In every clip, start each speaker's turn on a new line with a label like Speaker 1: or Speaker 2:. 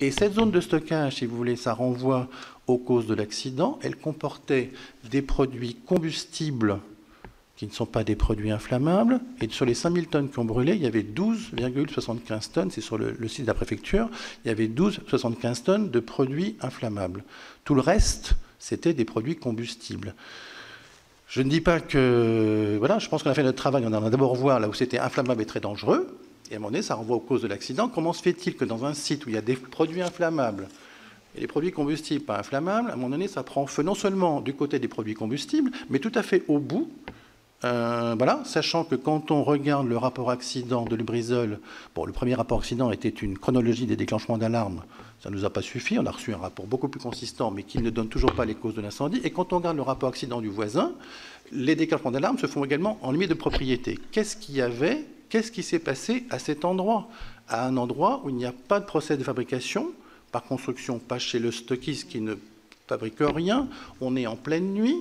Speaker 1: Et cette zone de stockage, si vous voulez, ça renvoie aux causes de l'accident. Elle comportait des produits combustibles qui ne sont pas des produits inflammables. Et sur les 5000 tonnes qui ont brûlé, il y avait 12,75 tonnes, c'est sur le site de la préfecture, il y avait 12,75 tonnes de produits inflammables. Tout le reste, c'était des produits combustibles. Je ne dis pas que... Voilà, je pense qu'on a fait notre travail. On a d'abord voir là où c'était inflammable et très dangereux. Et à un moment donné, ça renvoie aux causes de l'accident. Comment se fait-il que dans un site où il y a des produits inflammables et les produits combustibles pas inflammables, à un moment donné, ça prend feu non seulement du côté des produits combustibles, mais tout à fait au bout. Voilà, sachant que quand on regarde le rapport accident de Lubrizol, bon, le premier rapport accident était une chronologie des déclenchements d'alarme, ça ne nous a pas suffi, on a reçu un rapport beaucoup plus consistant, mais qui ne donne toujours pas les causes de l'incendie. Et quand on regarde le rapport accident du voisin, les déclenchements d'alarme se font également en limite de propriété. Qu'est-ce qu'il y avait? Qu'est-ce qui s'est passé à cet endroit? À un endroit où il n'y a pas de procès de fabrication, par construction, pas chez le stockiste qui ne fabrique rien, on est en pleine nuit.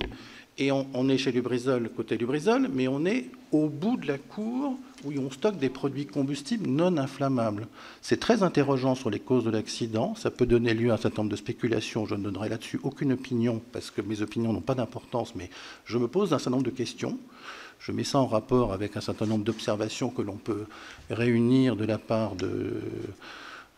Speaker 1: Et on est chez Lubrizol, côté Lubrizol, mais on est au bout de la cour où on stocke des produits combustibles non inflammables. C'est très interrogeant sur les causes de l'accident. Ça peut donner lieu à un certain nombre de spéculations. Je ne donnerai là-dessus aucune opinion, parce que mes opinions n'ont pas d'importance, mais je me pose un certain nombre de questions. Je mets ça en rapport avec un certain nombre d'observations que l'on peut réunir de la part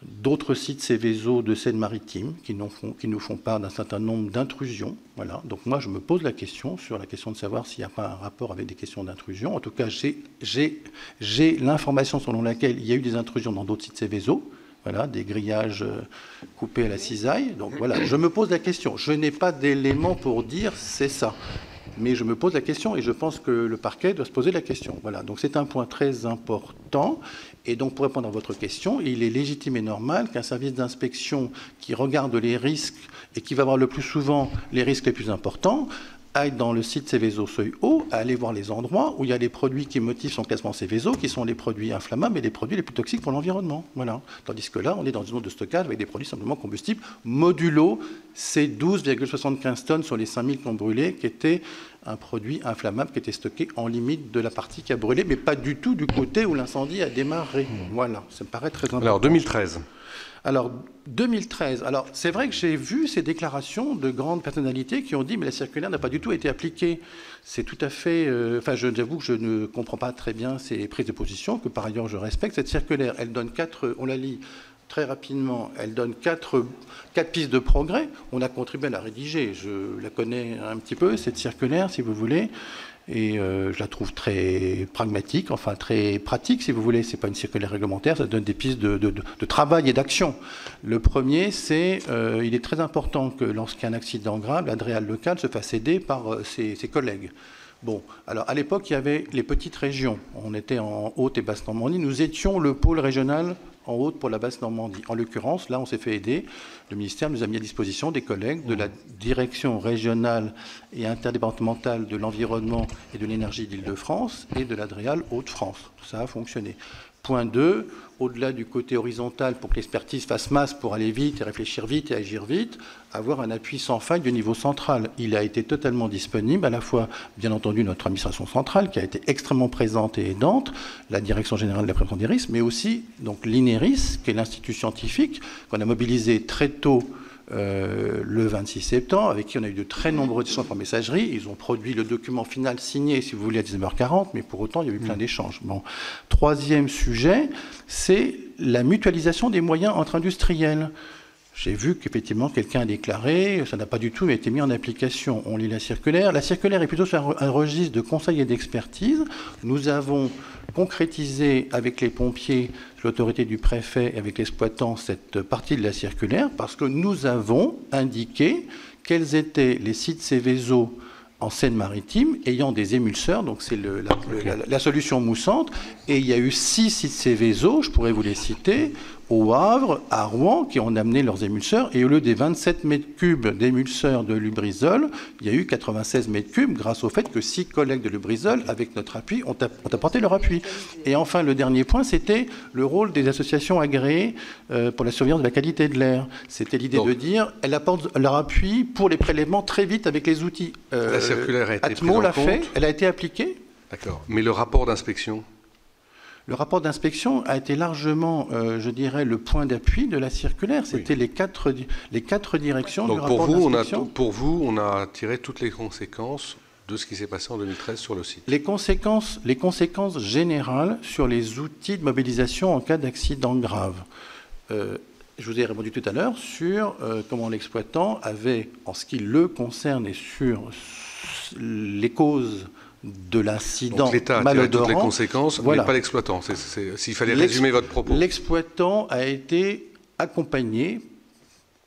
Speaker 1: d'autres sites Céveso de Seine-Maritime qui nous font part d'un certain nombre d'intrusions. Voilà. Donc moi, je me pose la question sur la question de savoir s'il n'y a pas un rapport avec des questions d'intrusion. En tout cas, j'ai l'information selon laquelle il y a eu des intrusions dans d'autres sites Céveso. Voilà, des grillages coupés à la cisaille. Donc voilà, je me pose la question. Je n'ai pas d'éléments pour dire c'est ça. Mais je me pose la question et je pense que le parquet doit se poser la question. Voilà, donc c'est un point très important. Et donc pour répondre à votre question, il est légitime et normal qu'un service d'inspection qui regarde les risques et qui va voir le plus souvent les risques les plus importants aille dans le site Céveso Seuil Haut, à aller voir les endroits où il y a les produits qui motivent son classement Céveso, qui sont les produits inflammables et les produits les plus toxiques pour l'environnement. Voilà. Tandis que là, on est dans une zone de stockage avec des produits simplement combustibles, modulo ces 12,75 tonnes sur les 5000 qui ont brûlé, qui étaient un produit inflammable qui était stocké en limite de la partie qui a brûlé, mais pas du tout du côté où l'incendie a démarré. Voilà, ça me paraît très important.
Speaker 2: Alors, 2013.
Speaker 1: Alors, 2013, alors c'est vrai que j'ai vu ces déclarations de grandes personnalités qui ont dit mais la circulaire n'a pas du tout été appliquée. C'est tout à fait... j'avoue que je ne comprends pas très bien ces prises de position, que par ailleurs je respecte. Cette circulaire, elle donne on la lit très rapidement, elle donne quatre pistes de progrès. On a contribué à la rédiger. Je la connais un petit peu, cette circulaire, si vous voulez. Et je la trouve très pragmatique, enfin très pratique, si vous voulez. Ce n'est pas une circulaire réglementaire, ça donne des pistes de travail et d'action. Le premier, c'est il est très important que lorsqu'il y a un accident grave, l'ADREAL local se fasse aider par ses collègues. Bon, alors à l'époque, il y avait les petites régions. On était en Haute et Basse-Normandie. Nous étions le pôle régional en Haute pour la Basse-Normandie. En l'occurrence, là, on s'est fait aider. Le ministère nous a mis à disposition des collègues de la direction régionale et interdépartementale de l'environnement et de l'énergie d'Île-de-France et de l'ADREAL Hauts-de-France. Ça a fonctionné. Point 2, au-delà du côté horizontal, pour que l'expertise fasse masse pour aller vite et réfléchir vite et agir vite, avoir un appui sans faille du niveau central. Il a été totalement disponible, à la fois, bien entendu, notre administration centrale, qui a été extrêmement présente et aidante, la Direction générale de la prévention des risques, mais aussi donc l'INERIS, qui est l'Institut scientifique, qu'on a mobilisé très tôt le 26 septembre, avec qui on a eu de très nombreux échanges par messagerie. Ils ont produit le document final signé, si vous voulez, à 19h40, mais pour autant, il y a eu plein d'échanges. Bon. Troisième sujet, c'est la mutualisation des moyens entre industriels. J'ai vu qu'effectivement, quelqu'un a déclaré, ça n'a pas du tout été mis en application. On lit la circulaire. La circulaire est plutôt sur un registre de conseil et d'expertise. Nous avons concrétisé avec les pompiers, l'autorité du préfet et avec l'exploitant cette partie de la circulaire parce que nous avons indiqué quels étaient les sites Céveso en Seine-Maritime ayant des émulseurs, donc c'est la solution moussante, et il y a eu 6 sites Céveso, je pourrais vous les citer, au Havre, à Rouen, qui ont amené leurs émulseurs, et au lieu des 27 mètres cubes d'émulseurs de Lubrizol, il y a eu 96 mètres cubes grâce au fait que 6 collègues de Lubrizol, avec notre appui, ont apporté leur appui. Et enfin, le dernier point, c'était le rôle des associations agréées pour la surveillance de la qualité de l'air. C'était l'idée de dire, elles apportent leur appui pour les prélèvements très vite avec les outils.
Speaker 2: La circulaire a été
Speaker 1: Atmo l'a fait, elle a été appliquée.
Speaker 2: D'accord. Mais le rapport d'inspection?
Speaker 1: Le rapport d'inspection a été largement, je dirais, le point d'appui de la circulaire. C'était les quatre directions du rapport d'inspection.
Speaker 2: Pour vous, on a tiré toutes les conséquences de ce qui s'est passé en 2013 sur le site.
Speaker 1: Les conséquences générales sur les outils de mobilisation en cas d'accident grave. Je vous ai répondu tout à l'heure sur comment l'exploitant avait, en ce qui le concerne et sur les causes de l'incident malodorant.
Speaker 2: Donc l'État a tiré toutes les conséquences, voilà. Mais pas l'exploitant. S'il fallait résumer votre propos.
Speaker 1: L'exploitant a été accompagné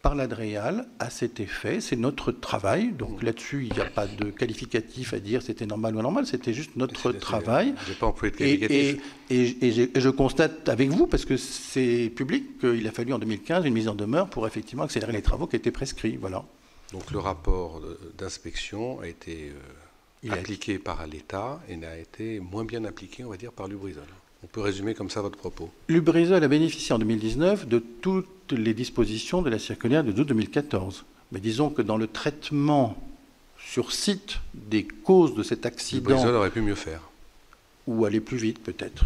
Speaker 1: par l'ADREAL à cet effet. C'est notre travail. Donc là-dessus, il n'y a pas de qualificatif à dire c'était normal ou anormal. C'était juste notre travail.
Speaker 2: Je n'ai pas employé de qualificatif.
Speaker 1: Et je constate avec vous, parce que c'est public, qu'il a fallu en 2015 une mise en demeure pour effectivement accélérer les travaux qui étaient prescrits. Voilà.
Speaker 2: Donc le rapport d'inspection a été appliqué par l'État et n'a été moins bien appliqué, on va dire, par Lubrizol. On peut résumer comme ça votre propos.
Speaker 1: Lubrizol a bénéficié en 2019 de toutes les dispositions de la circulaire de août 2014. Mais disons que dans le traitement sur site des causes de cet accident...
Speaker 2: Lubrizol aurait pu mieux faire.
Speaker 1: Ou aller plus vite peut-être.